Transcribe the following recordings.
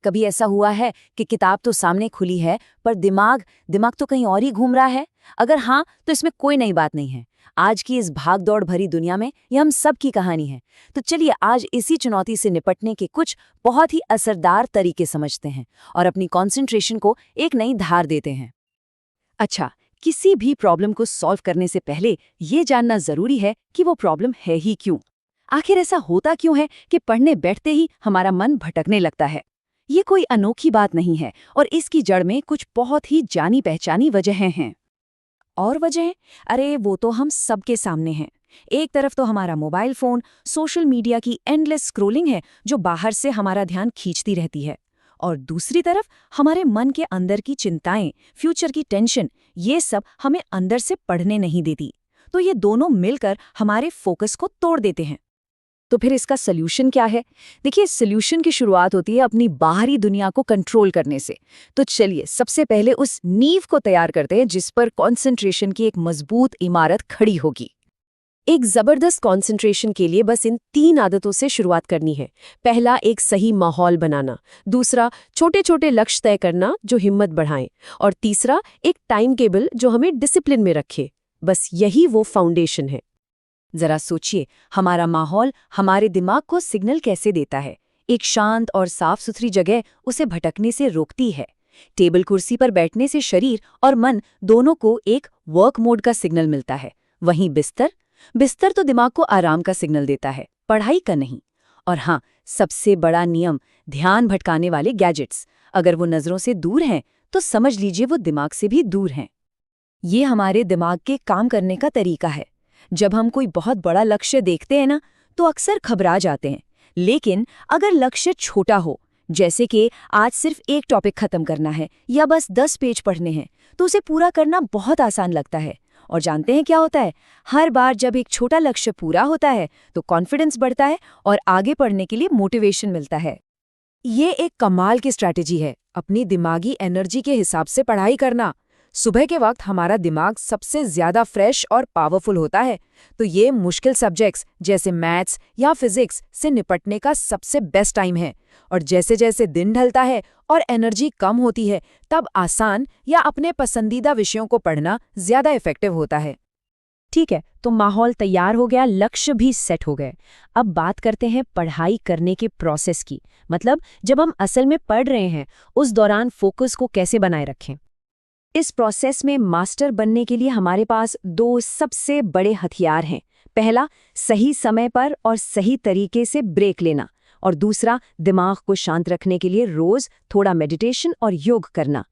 कभी ऐसा हुआ है कि किताब तो सामने खुली है पर दिमाग दिमाग तो कहीं और ही घूम रहा है? अगर हाँ, तो इसमें कोई नई बात नहीं है। आज की इस भाग-दौड़ भरी दुनिया में ये हम सब की कहानी है। तो चलिए आज इसी चुनौती से निपटने के कुछ बहुत ही असरदार तरीके समझते हैं और अपनी कंसंट्रेशन को एक नई धार देते हैं। अच्छा, किसी भी प्रॉब्लम को सॉल्व करने से पहले ये जानना जरूरी है कि वो प्रॉब्लम है ही क्यों। आखिर ऐसा होता क्यों है कि पढ़ने बैठते ही हमारा मन भटकने लगता है? ये कोई अनोखी बात नहीं है और इसकी जड़ में कुछ बहुत ही जानी पहचानी वजहें हैं। और वजहें? अरे वो तो हम सबके सामने हैं। एक तरफ तो हमारा मोबाइल फोन, सोशल मीडिया की एंडलेस स्क्रोलिंग है जो बाहर से हमारा ध्यान खींचती रहती है, और दूसरी तरफ हमारे मन के अंदर की चिंताएं, फ्यूचर की टेंशन, ये सब हमें अंदर से पढ़ने नहीं देती। तो ये दोनों मिलकर हमारे फोकस को तोड़ देते हैं। तो फिर इसका सल्यूशन क्या है? देखिए, सल्यूशन की शुरुआत होती है अपनी बाहरी दुनिया को कंट्रोल करने से। तो चलिए सबसे पहले उस नींव को तैयार करते हैं जिस पर कंसंट्रेशन की एक मजबूत इमारत खड़ी होगी। एक जबरदस्त कंसंट्रेशन के लिए बस इन 3 आदतों से शुरुआत करनी है। पहला, एक सही माहौल बनाना। दूसरा, छोटे छोटे लक्ष्य तय करना जो हिम्मत बढ़ाएं। और तीसरा, एक टाइम टेबल जो हमें डिसिप्लिन में रखे। बस यही वो फाउंडेशन है। जरा सोचिए, हमारा माहौल हमारे दिमाग को सिग्नल कैसे देता है। एक शांत और साफ सुथरी जगह उसे भटकने से रोकती है। टेबल कुर्सी पर बैठने से शरीर और मन दोनों को एक वर्क मोड का सिग्नल मिलता है। वहीं बिस्तर तो दिमाग को आराम का सिग्नल देता है, पढ़ाई का नहीं। और हाँ, सबसे बड़ा नियम, ध्यान भटकाने वाले गैजेट्स अगर वो नजरों से दूर हैं तो समझ लीजिए वो दिमाग से भी दूर हैं। ये हमारे दिमाग के काम करने का तरीका है। जब हम कोई बहुत बड़ा लक्ष्य देखते हैं ना, तो अक्सर घबरा जाते हैं। लेकिन अगर लक्ष्य छोटा हो, जैसे कि आज सिर्फ एक टॉपिक खत्म करना है या बस 10 पेज पढ़ने हैं, तो उसे पूरा करना बहुत आसान लगता है। और जानते हैं क्या होता है? हर बार जब एक छोटा लक्ष्य पूरा होता है तो कॉन्फिडेंस बढ़ता है और आगे पढ़ने के लिए मोटिवेशन मिलता है। ये एक कमाल की स्ट्रैटेजी है, अपनी दिमागी एनर्जी के हिसाब से पढ़ाई करना। सुबह के वक्त हमारा दिमाग सबसे ज्यादा फ्रेश और पावरफुल होता है, तो ये मुश्किल सब्जेक्ट्स जैसे मैथ्स या फिजिक्स से निपटने का सबसे बेस्ट टाइम है। और जैसे जैसे दिन ढलता है और एनर्जी कम होती है, तब आसान या अपने पसंदीदा विषयों को पढ़ना ज्यादा इफेक्टिव होता है। ठीक है, तो माहौल तैयार हो गया, लक्ष्य भी सेट हो गए। अब बात करते हैं पढ़ाई करने के प्रोसेस की। मतलब जब हम असल में पढ़ रहे हैं, उस दौरान फोकस को कैसे बनाए रखें। इस प्रोसेस में मास्टर बनने के लिए हमारे पास 2 सबसे बड़े हथियार हैं। पहला, सही समय पर और सही तरीके से ब्रेक लेना, और दूसरा, दिमाग को शांत रखने के लिए रोज थोड़ा मेडिटेशन और योग करना।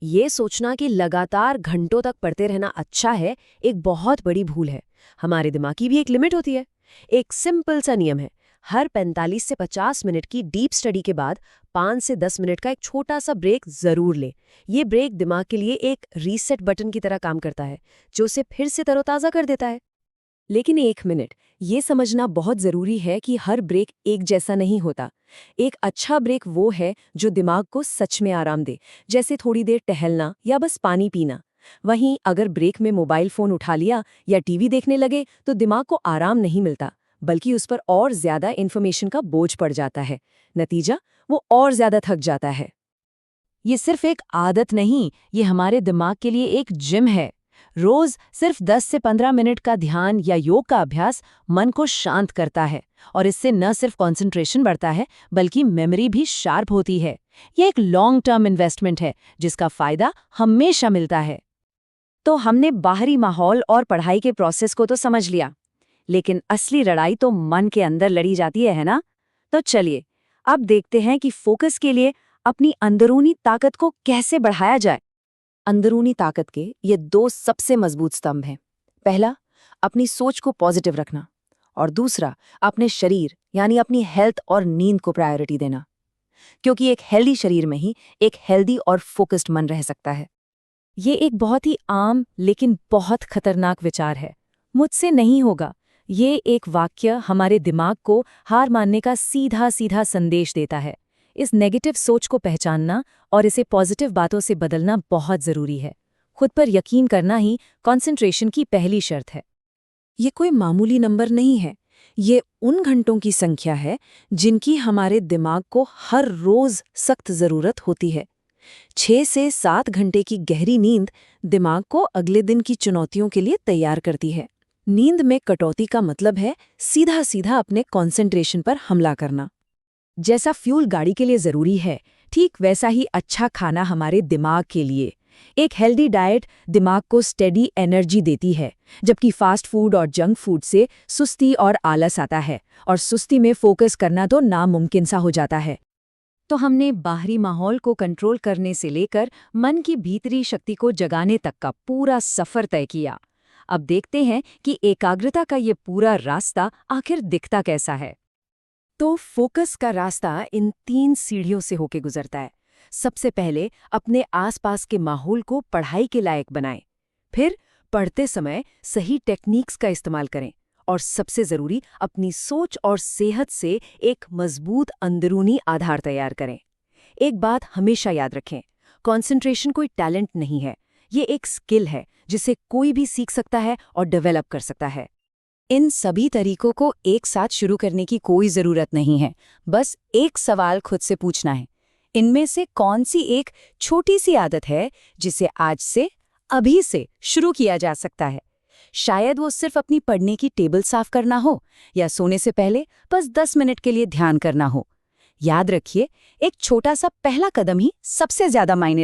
ये सोचना कि लगातार घंटों तक पढ़ते रहना अच्छा है, एक बहुत बड़ी भूल है। हमारे दिमाग की भी एक लिमिट होती है। एक सिंपल सा नियम है, हर 45 से 50 मिनट की डीप स्टडी के बाद 5 से 10 मिनट का एक छोटा सा ब्रेक जरूर ले। ये ब्रेक दिमाग के लिए एक रीसेट बटन की तरह काम करता है, जो उसे फिर से तरोताजा कर देता है। लेकिन 1 मिनट, ये समझना बहुत जरूरी है कि हर ब्रेक एक जैसा नहीं होता। एक अच्छा ब्रेक वो है जो दिमाग को सच में आराम दे, जैसे थोड़ी देर टहलना या बस पानी पीना। वहीं अगर ब्रेक में मोबाइल फोन उठा लिया या टीवी देखने लगे तो दिमाग को आराम नहीं मिलता, बल्कि उस पर और ज्यादा इन्फॉर्मेशन का बोझ पड़ जाता है। नतीजा, वो और ज्यादा थक जाता है। ये सिर्फ एक आदत नहीं, ये हमारे दिमाग के लिए एक जिम है। रोज सिर्फ 10 से 15 मिनट का ध्यान या योग का अभ्यास मन को शांत करता है, और इससे न सिर्फ कंसंट्रेशन बढ़ता है बल्कि मेमोरी भी शार्प होती है। ये एक लॉन्ग टर्म इन्वेस्टमेंट है जिसका फायदा हमेशा मिलता है। तो हमने बाहरी माहौल और पढ़ाई के प्रोसेस को तो समझ लिया, लेकिन असली लड़ाई तो मन के अंदर लड़ी जाती है ना? तो चलिए अब देखते हैं कि फोकस के लिए अपनी अंदरूनी ताकत को कैसे बढ़ाया जाए। अंदरूनी ताकत के ये 2 सबसे मजबूत स्तंभ हैं। पहला, अपनी सोच को पॉजिटिव रखना, और दूसरा, अपने शरीर यानी अपनी हेल्थ और नींद को प्रायोरिटी देना। क्योंकि एक हेल्दी शरीर में ही एक हेल्दी और फोकस्ड मन रह सकता है। ये एक बहुत ही आम लेकिन बहुत खतरनाक विचार है, मुझसे नहीं होगा। ये एक वाक्य हमारे दिमाग को हार मानने का सीधा सीधा संदेश देता है। इस नेगेटिव सोच को पहचानना और इसे पॉजिटिव बातों से बदलना बहुत जरूरी है। खुद पर यकीन करना ही कंसंट्रेशन की पहली शर्त है। ये कोई मामूली नंबर नहीं है, ये उन घंटों की संख्या है जिनकी हमारे दिमाग को हर रोज सख्त जरूरत होती है। 6 से 7 घंटे की गहरी नींद दिमाग को अगले दिन की चुनौतियों के लिए तैयार करती है। नींद में कटौती का मतलब है सीधा सीधा अपने कंसंट्रेशन पर हमला करना। जैसा फ्यूल गाड़ी के लिए जरूरी है, ठीक वैसा ही अच्छा खाना हमारे दिमाग के लिए। एक हेल्दी डाइट दिमाग को स्टेडी एनर्जी देती है, जबकि फास्ट फूड और जंक फूड से सुस्ती और आलस आता है, और सुस्ती में फोकस करना तो नामुमकिन सा हो जाता है। तो हमने बाहरी माहौल को कंट्रोल करने से लेकर मन की भीतरी शक्ति को जगाने तक का पूरा सफर तय किया। अब देखते हैं कि एकाग्रता का ये पूरा रास्ता आखिर दिखता कैसा है। तो फोकस का रास्ता इन 3 सीढ़ियों से होके गुजरता है। सबसे पहले अपने आसपास के माहौल को पढ़ाई के लायक बनाएं। फिर पढ़ते समय सही टेक्निक्स का इस्तेमाल करें। और सबसे ज़रूरी, अपनी सोच और सेहत से एक मजबूत अंदरूनी आधार तैयार करें। एक बात हमेशा याद रखें, कंसंट्रेशन कोई टैलेंट नहीं है, ये एक स्किल है जिसे कोई भी सीख सकता है और डेवलप कर सकता है। इन सभी तरीकों को एक साथ शुरू करने की कोई ज़रूरत नहीं है, बस एक सवाल खुद से पूछना है, इनमें से कौन सी एक छोटी सी आदत है जिसे आज से, अभी से शुरू किया जा सकता है। शायद वो सिर्फ अपनी पढ़ने की टेबल साफ करना हो, या सोने से पहले बस 10 मिनट के लिए ध्यान करना हो। याद रखिए, एक छोटा सा पहला कदम ही सबसे ज्यादा मायने